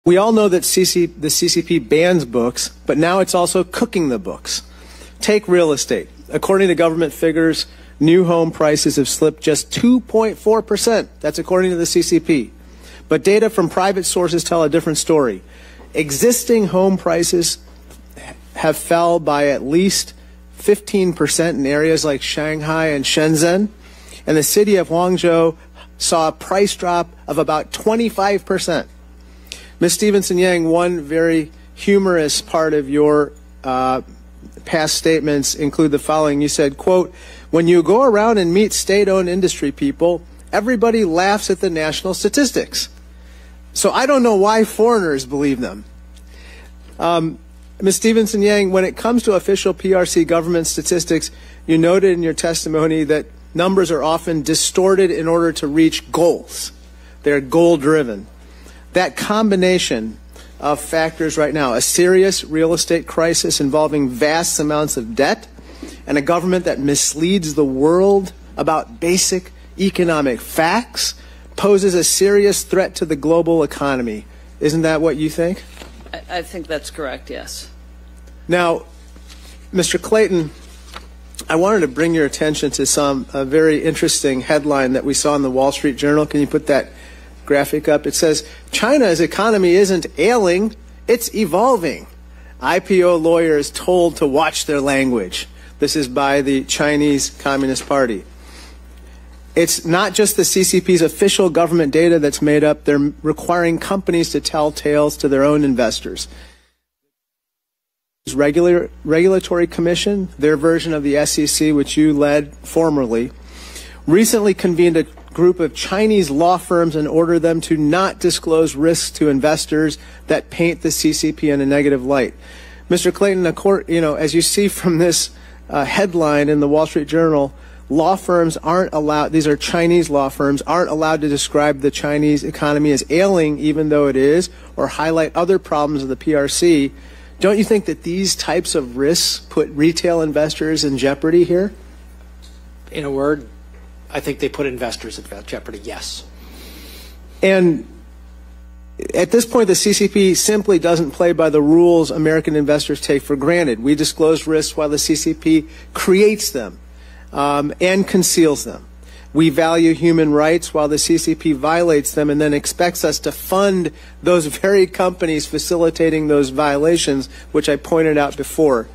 We all know that the CCP bans books, but now it's also cooking the books. Take real estate. According to government figures, new home prices have slipped just 2.4%. That's according to the CCP. But data from private sources tell a different story. Existing home prices have fell by at least 15% in areas like Shanghai and Shenzhen, and the city of Guangzhou saw a price drop of about 25%. Ms. Stevenson-Yang, one very humorous part of your past statements include the following. You said, quote, "When you go around and meet state-owned industry people, everybody laughs at the national statistics. So I don't know why foreigners believe them." Ms. Stevenson-Yang, when it comes to official PRC government statistics, you noted in your testimony that numbers are often distorted in order to reach goals. They're goal-driven. That combination of factors right now, a serious real estate crisis involving vast amounts of debt, and a government that misleads the world about basic economic facts, poses a serious threat to the global economy. Isn't that what you think? I think that's correct, yes. Now, Mr. Clayton, I wanted to bring your attention to a very interesting headline that we saw in the Wall Street Journal. Can you put that graphic up? It says, "China's economy isn't ailing, it's evolving. IPO lawyers told to watch their language." This is by the Chinese Communist Party. It's not just the CCP's official government data that's made up. They're requiring companies to tell tales to their own investors. Regulatory Commission, their version of the SEC, which you led formerly, recently convened a group of Chinese law firms and ordered them to not disclose risks to investors that paint the CCP in a negative light. Mr. Clayton, as you see from this headline in the Wall Street Journal, law firms aren't allowed, these are Chinese law firms, aren't allowed to describe the Chinese economy as ailing, even though it is, or highlight other problems of the PRC. Don't you think that these types of risks put retail investors in jeopardy here? In a word, I think they put investors at jeopardy, yes. And at this point, the CCP simply doesn't play by the rules American investors take for granted. We disclose risks while the CCP creates them and conceals them. We value human rights while the CCP violates them and then expects us to fund those very companies facilitating those violations, which I pointed out before.